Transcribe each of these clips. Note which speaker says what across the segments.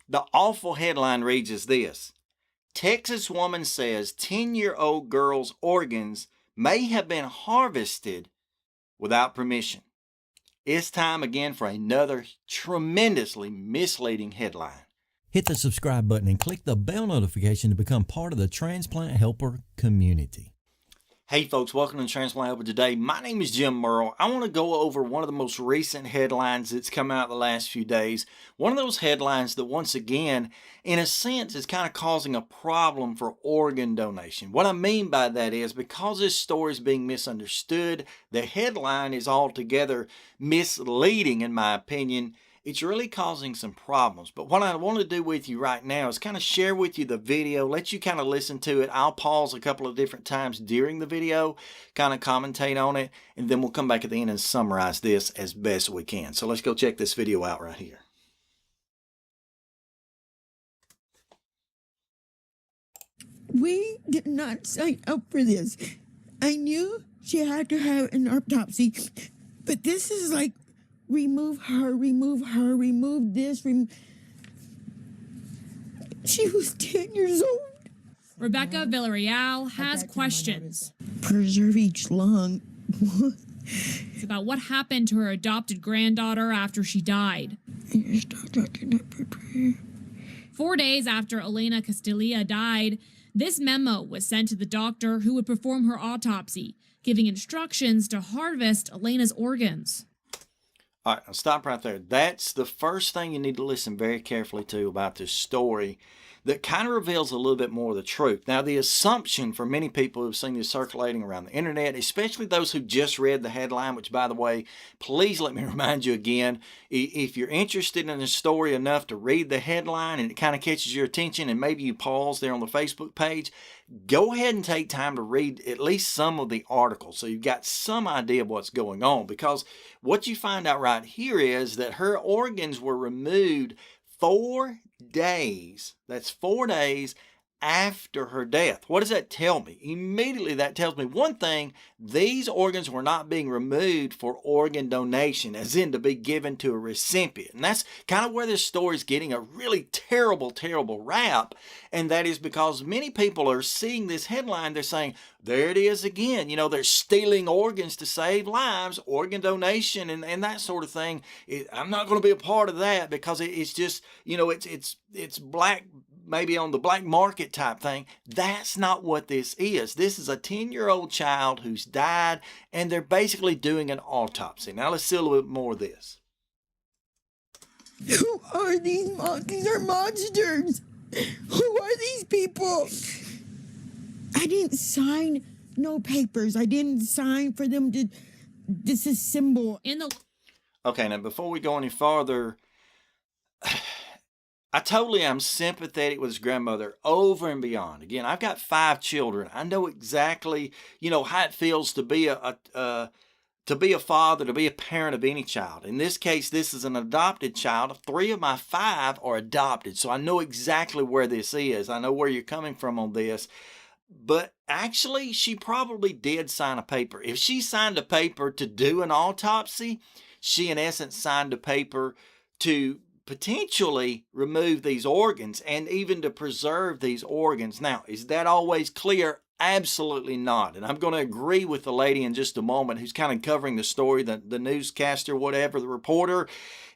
Speaker 1: The awful headline reads as this: Texas woman says 10-year-old girl's organs may have been harvested without permission. It's time again for another tremendously misleading headline.
Speaker 2: Hit the subscribe button and click the bell notification to become part of the Transplant Helper community.
Speaker 1: Hey folks, welcome to Transplant Helper today. My name is Jim Merle. I want to go over one of the most recent headlines that's come out the last few days. One of those headlines that once again, in a sense, is kind of causing a problem for organ donation. What I mean by that is because this story is being misunderstood, the headline is altogether misleading in my opinion. It's really causing some problems. But what I want to do with you right now is kind of share with you the video, let you kind of listen to it. I'll pause a couple of different times during the video, kind of commentate on it, and then we'll come back at the end and summarize this as best we can. So let's go check this video out right here.
Speaker 3: We did not sign up for this. I knew she had to have an autopsy, but this is like remove her, remove this. She was 10 years old.
Speaker 4: Rebecca Villarreal has questions.
Speaker 3: Preserve each lung.
Speaker 4: It's about what happened to her adopted granddaughter after she died. 4 days after Elena Castilla died, this memo was sent to the doctor who would perform her autopsy, giving instructions to harvest Elena's organs.
Speaker 1: All right, I'll stop right there. That's the first thing you need to listen very carefully to about this story that kind of reveals a little bit more of the truth. Now, the assumption for many people who've seen this circulating around the internet, especially those who just read the headline, which, by the way, please let me remind you again, if you're interested in a story enough to read the headline and it kind of catches your attention and maybe you pause there on the Facebook page, go ahead and take time to read at least some of the articles so you've got some idea of what's going on, because what you find out right here is that her organs were removed 4 days. That's 4 days after her death. What does that tell me? Immediately that tells me one thing: these organs were not being removed for organ donation, as in to be given to a recipient. And that's kind of where this story is getting a really terrible rap. And that is because many people are seeing this headline, they're saying, there it is again. You know, they're stealing organs to save lives, organ donation and that sort of thing. I'm not going to be a part of that because it's just, you know, it's black, maybe on the black market type thing. That's not what this is. This is a 10-year-old child who's died, and they're basically doing an autopsy. Now let's see a little bit more of this.
Speaker 3: Who are these monsters? These are monsters. Who are these people? I didn't sign no papers. I didn't sign for them to disassemble.
Speaker 1: Okay, now before we go any farther, I totally am sympathetic with his grandmother over and beyond. Again, I've got 5 children. I know exactly, you know, how it feels to be a father, to be a parent of any child. In this case, this is an adopted child. 3 of my 5 are adopted, so I know exactly where this is. I know where you're coming from on this. But actually, she probably did sign a paper. If she signed a paper to do an autopsy, she in essence signed a paper to potentially remove these organs and even to preserve these organs. Now, is that always clear? Absolutely not. And I'm going to agree with the lady in just a moment who's kind of covering the story, the newscaster, whatever, the reporter,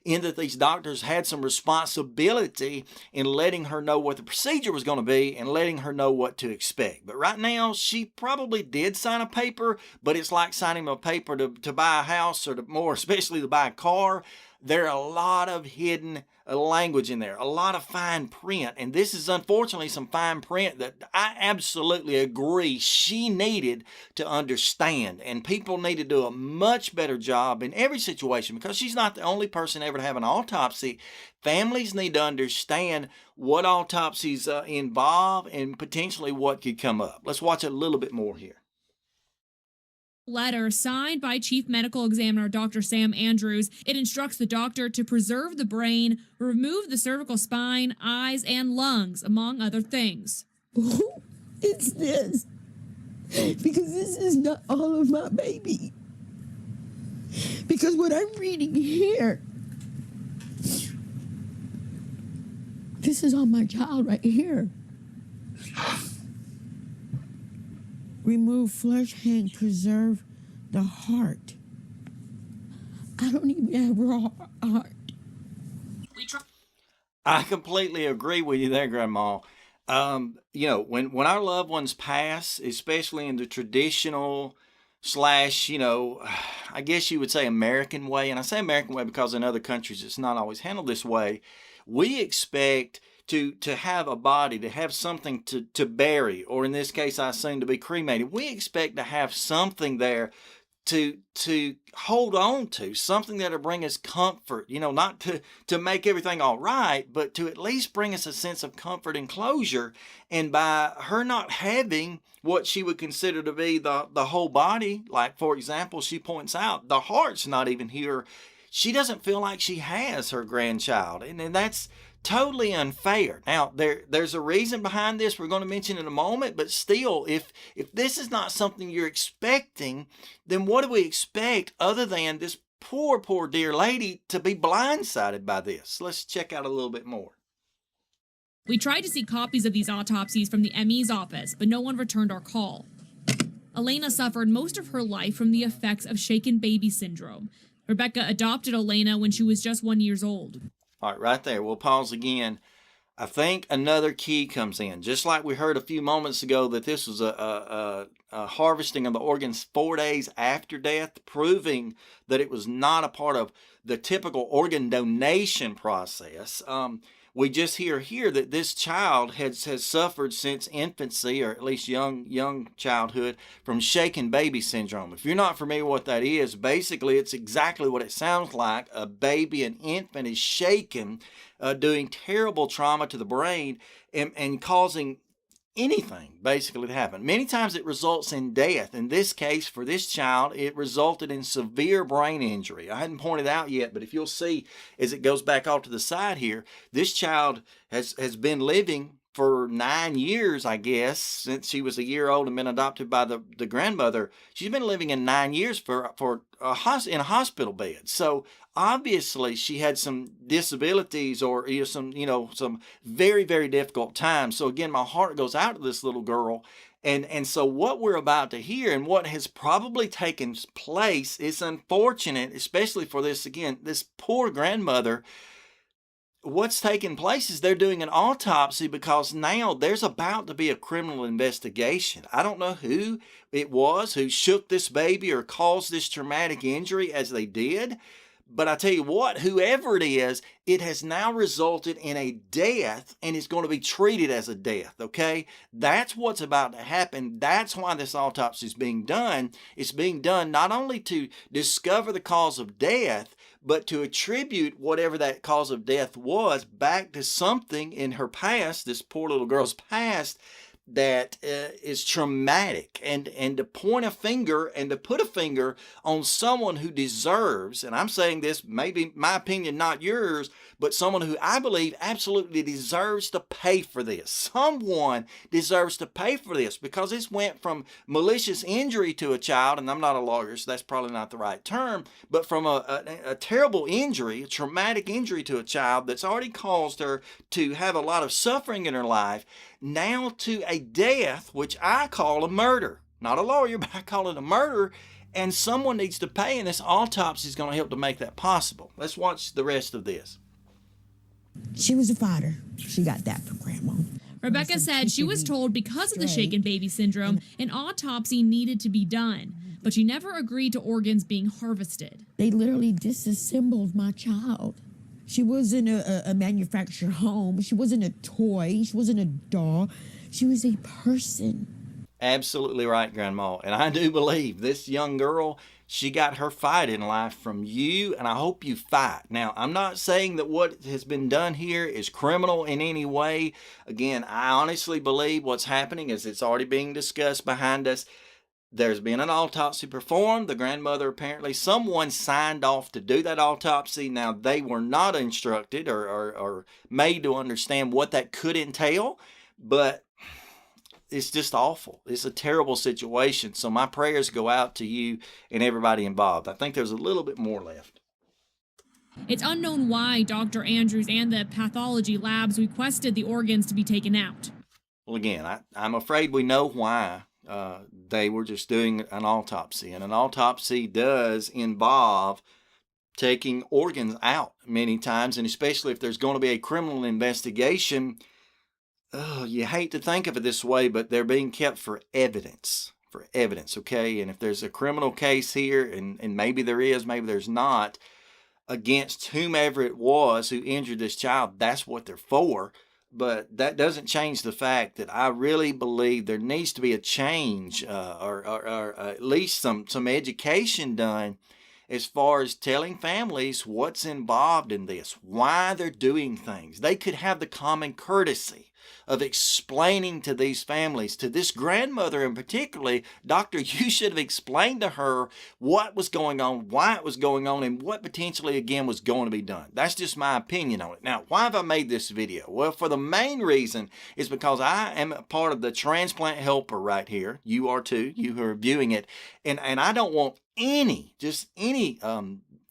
Speaker 1: in that these doctors had some responsibility in letting her know what the procedure was going to be and letting her know what to expect. But right now, she probably did sign a paper, but it's like signing a paper to buy a house, or more especially to buy a car. There are a lot of hidden language in there, a lot of fine print, and this is unfortunately some fine print that I absolutely agree she needed to understand, and people need to do a much better job in every situation, because she's not the only person ever to have an autopsy. Families need to understand what autopsies involve and potentially what could come up. Let's watch a little bit more here.
Speaker 4: Letter signed by Chief Medical Examiner Dr. Sam Andrews. It instructs the doctor to preserve the brain, remove the cervical spine, eyes, and lungs, among other things.
Speaker 3: Who is this? Because this is not all of my baby. Because what I'm reading here This is on my child right here. Remove flesh, hang, preserve the heart. I don't even have raw heart.
Speaker 1: I completely agree with you there, Grandma. When our loved ones pass, especially in the traditional slash, I guess you would say American way, and I say American way because in other countries it's not always handled this way. We expect to have a body, to have something to bury, or in this case, I assume to be cremated. We expect to have something there to hold on to, something that'll bring us comfort, not to make everything all right, but to at least bring us a sense of comfort and closure. And by her not having what she would consider to be the whole body, like for example, she points out the heart's not even here, she doesn't feel like she has her grandchild, and that's totally unfair. Now, there's a reason behind this we're going to mention in a moment, but still, if this is not something you're expecting, then what do we expect other than this poor dear lady to be blindsided by this? Let's check out a little bit more.
Speaker 4: We tried to see copies of these autopsies from the ME's office, but no one returned our call. Elena suffered most of her life from the effects of shaken baby syndrome. Rebecca adopted Elena when she was just 1 year old.
Speaker 1: All right, right there. We'll pause again. I think another key comes in. Just like we heard a few moments ago that this was a harvesting of the organs 4 days after death, proving that it was not a part of the typical organ donation process. We just hear here that this child has suffered since infancy, or at least young childhood, from shaken baby syndrome. If you're not familiar with what that is, basically it's exactly what it sounds like. A baby, an infant, is shaken, doing terrible trauma to the brain and causing anything basically to happen. Many times it results in death. In this case, for this child, it resulted in severe brain injury. I hadn't pointed out yet, but if you'll see as it goes back off to the side here, this child has been living for 9 years, I guess, since she was a year old and been adopted by the grandmother. She's been living in 9 years in a hospital bed. So obviously she had some disabilities or some very, very difficult times. So again, my heart goes out to this little girl. And so what we're about to hear and what has probably taken place is unfortunate, especially for this poor grandmother. What's taking place is they're doing an autopsy because now there's about to be a criminal investigation. I don't know who it was who shook this baby or caused this traumatic injury as they did, but I tell you what, whoever it is, it has now resulted in a death and it's going to be treated as a death, okay? That's what's about to happen. That's why this autopsy is being done. It's being done not only to discover the cause of death, but to attribute whatever that cause of death was back to something in her past, this poor little girl's past, that is traumatic, and to point a finger and to put a finger on someone who deserves, and I'm saying this, maybe my opinion, not yours, but someone who I believe absolutely deserves to pay for this. Someone deserves to pay for this because this went from malicious injury to a child, and I'm not a lawyer, so that's probably not the right term, but from a terrible injury, a traumatic injury to a child that's already caused her to have a lot of suffering in her life, now to a death, which I call a murder. Not a lawyer, but I call it a murder, and someone needs to pay, and this autopsy is going to help to make that possible. Let's watch the rest of this.
Speaker 3: She was a fighter. She got that from Grandma.
Speaker 4: Rebecca said she was told because of the shaken baby syndrome, an autopsy needed to be done, but she never agreed to organs being harvested.
Speaker 3: They literally disassembled my child. She wasn't a manufactured home. She wasn't a toy. She wasn't a doll. She was a person.
Speaker 1: Absolutely right, Grandma. And I do believe this young girl, she got her fight in life from you, and I hope you fight. Now, I'm not saying that what has been done here is criminal in any way. Again, I honestly believe what's happening is it's already being discussed behind us. There's been an autopsy performed. The grandmother, apparently, someone signed off to do that autopsy. Now, they were not instructed or made to understand what that could entail, but it's just awful. It's a terrible situation. So my prayers go out to you and everybody involved. I think there's a little bit more left.
Speaker 4: It's unknown why Dr. Andrews and the pathology labs requested the organs to be taken out.
Speaker 1: Well, again, I'm afraid we know why. They were just doing an autopsy, and an autopsy does involve taking organs out many times, and especially if there's going to be a criminal investigation. You hate to think of it this way, but they're being kept for evidence. For evidence, okay? And if there's a criminal case here, and maybe there is, maybe there's not, against whomever it was who injured this child, that's what they're for. But that doesn't change the fact that I really believe there needs to be a change, or at least some education done as far as telling families what's involved in this, why they're doing things. They could have the common courtesy of explaining to these families, to this grandmother in particularly, doctor, you should have explained to her what was going on, why it was going on, and what potentially, again, was going to be done. That's just my opinion on it. Now, why have I made this video? Well, for the main reason is because I am a part of the Transplant Helper right here. You are too, you who are viewing it. And I don't want any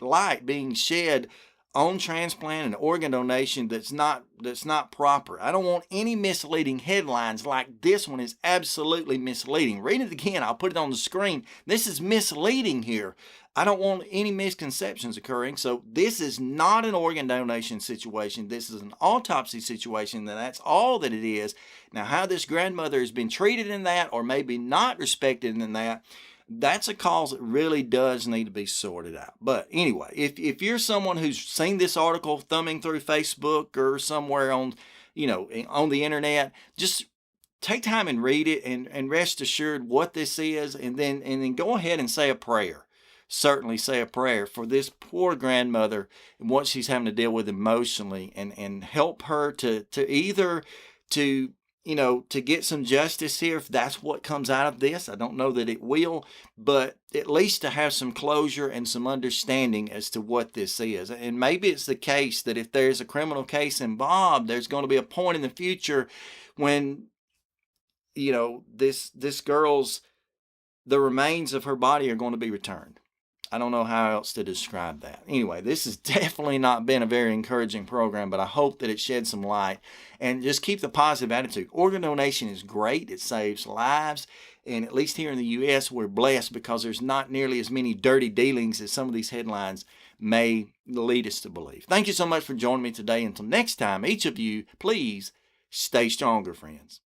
Speaker 1: light being shed on transplant and organ donation that's not proper. I don't want any misleading headlines like this one is absolutely misleading. Read it again. I'll put it on the screen. This is misleading here. I don't want any misconceptions occurring. So this is not an organ donation situation. This is an autopsy situation, and that's all that it is. Now, how this grandmother has been treated in that, or maybe not respected in that, that's a cause that really does need to be sorted out. But anyway, if you're someone who's seen this article thumbing through Facebook or somewhere on, on the internet, just take time and read it, and rest assured what this is, and then go ahead and say a prayer. Certainly say a prayer for this poor grandmother and what she's having to deal with emotionally, and help her to either to get some justice here, if that's what comes out of this. I don't know that it will, but at least to have some closure and some understanding as to what this is. And maybe it's the case that if there's a criminal case involved, there's going to be a point in the future when, this girl's, the remains of her body are going to be returned. I don't know how else to describe that. Anyway, this has definitely not been a very encouraging program, but I hope that it sheds some light, and just keep the positive attitude. Organ donation is great. It saves lives. And at least here in the U.S., we're blessed because there's not nearly as many dirty dealings as some of these headlines may lead us to believe. Thank you so much for joining me today. Until next time, each of you, please stay stronger, friends.